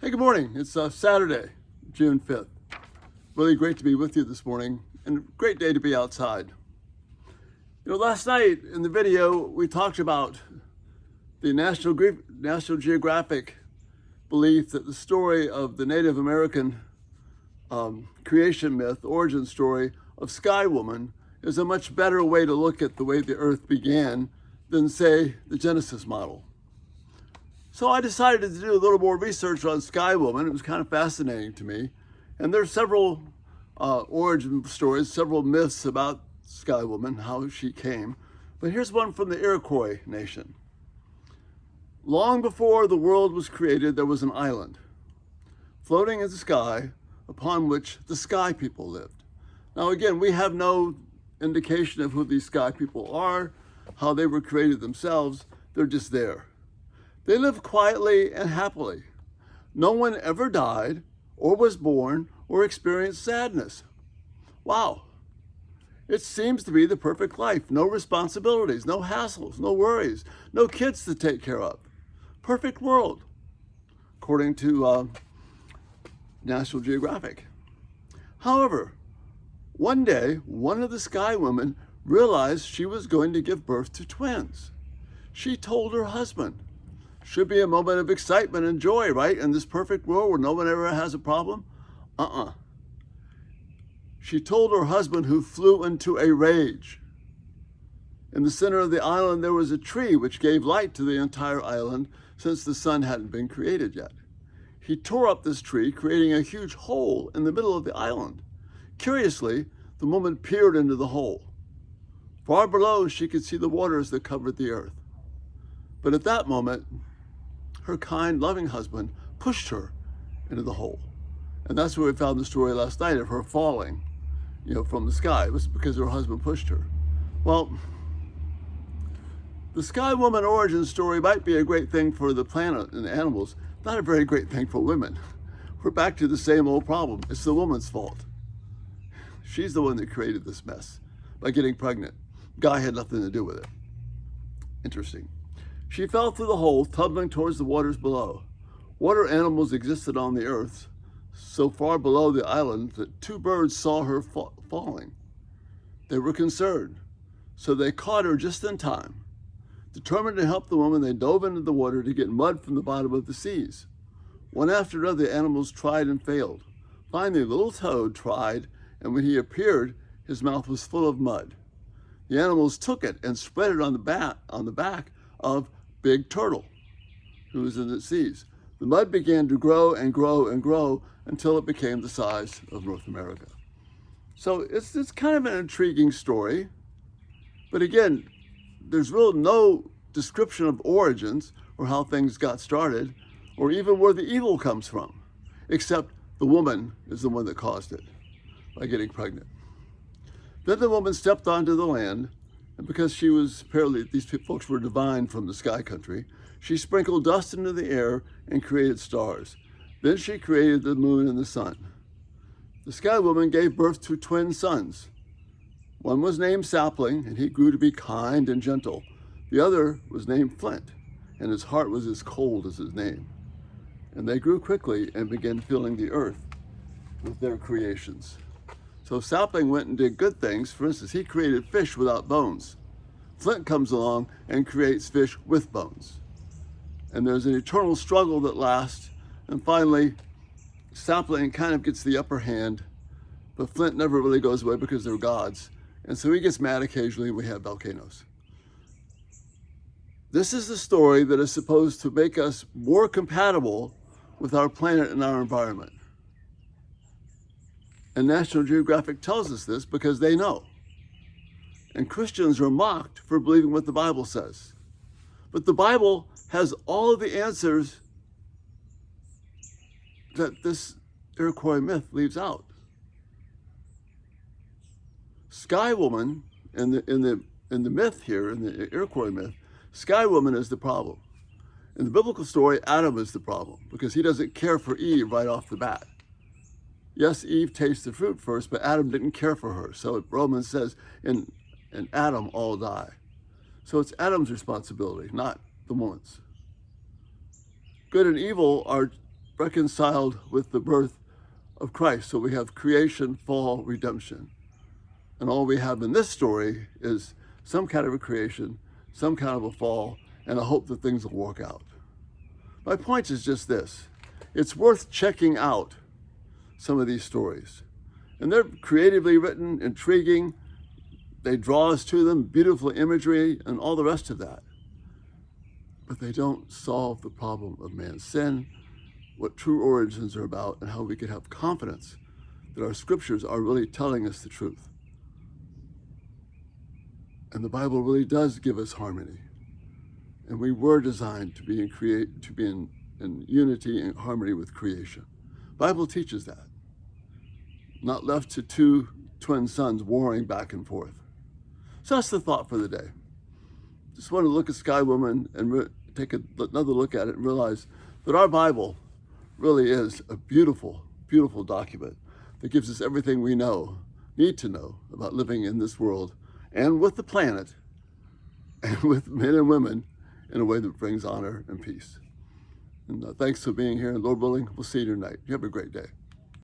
Hey, good morning. It's Saturday, June 5th. Really great to be with you this morning and a great day to be outside. Last night in the video, we talked about the National Geographic belief that the story of the Native American creation myth, origin story of Skywoman is a much better way to look at the way the earth began than, say, the Genesis model. So I decided to do a little more research on Skywoman. It was kind of fascinating to me. And there's several origin stories, several myths about Skywoman, how she came. But here's one from the Iroquois nation. Long before the world was created, there was an island floating in the sky upon which the Sky people lived. Now again, we have no indication of who these Sky people are, how they were created themselves. They're just there. They lived quietly and happily. No one ever died or was born or experienced sadness. Wow. It seems to be the perfect life. No responsibilities, no hassles, no worries, no kids to take care of. Perfect world, according to National Geographic. However, one day, one of the Sky women realized she was going to give birth to twins. She told her husband. Should be a moment of excitement and joy, right? In this perfect world where no one ever has a problem? She told her husband, who flew into a rage. In the center of the island, there was a tree which gave light to the entire island since the sun hadn't been created yet. He tore up this tree, creating a huge hole in the middle of the island. Curiously, the woman peered into the hole. Far below, she could see the waters that covered the earth. But at that moment, her kind, loving husband pushed her into the hole. And that's where we found the story last night of her falling, from the sky. It was because her husband pushed her. Well, the Sky Woman origin story might be a great thing for the planet and the animals, not a very great thing for women. We're back to the same old problem. It's the woman's fault. She's the one that created this mess by getting pregnant. Guy had nothing to do with it. Interesting. She fell through the hole, tumbling towards the waters below. Water animals existed on the earth, so far below the island that two birds saw her falling. They were concerned, so they caught her just in time. Determined to help the woman, they dove into the water to get mud from the bottom of the seas. One after another, the animals tried and failed. Finally, little Toad tried, and when he appeared, his mouth was full of mud. The animals took it and spread it on the back of Big Turtle, who was in the seas. The mud began to grow and grow and grow until it became the size of North America. So it's kind of an intriguing story. But again, there's really no description of origins or how things got started or even where the evil comes from, except the woman is the one that caused it by getting pregnant. Then the woman stepped onto the land, and because she was, apparently these folks were divine from the sky country, she sprinkled dust into the air and created stars. Then she created the moon and the sun. The Sky Woman gave birth to twin sons. One was named Sapling, and he grew to be kind and gentle. The other was named Flint, and his heart was as cold as his name. And they grew quickly and began filling the earth with their creations. So Sapling went and did good things. For instance, he created fish without bones. Flint comes along and creates fish with bones. And there's an eternal struggle that lasts. And finally, Sapling kind of gets the upper hand, but Flint never really goes away because they're gods. And so he gets mad occasionally. We have volcanoes. This is the story that is supposed to make us more compatible with our planet and our environment. And National Geographic tells us this because they know. And Christians are mocked for believing what the Bible says. But the Bible has all of the answers that this Iroquois myth leaves out. Sky Woman, in the myth here, in the Iroquois myth, Sky Woman is the problem. In the biblical story, Adam is the problem because he doesn't care for Eve right off the bat. Yes, Eve tastes the fruit first, but Adam didn't care for her. So Romans says, in Adam all die. So it's Adam's responsibility, not the woman's. Good and evil are reconciled with the birth of Christ. So we have creation, fall, redemption. And all we have in this story is some kind of a creation, some kind of a fall, and a hope that things will work out. My point is just this. It's worth checking out some of these stories. And they're creatively written, intriguing. They draw us to them, beautiful imagery, and all the rest of that. But they don't solve the problem of man's sin, what true origins are about, and how we can have confidence that our scriptures are really telling us the truth. And the Bible really does give us harmony. And we were designed to be in unity and harmony with creation. The Bible teaches that. Not left to two twin sons warring back and forth. So that's the thought for the day. Just want to look at Skywoman and take another look at it and realize that our Bible really is a beautiful, beautiful document that gives us everything we need to know about living in this world and with the planet and with men and women in a way that brings honor and peace. And thanks for being here, and Lord willing, we'll see you tonight. You have a great day.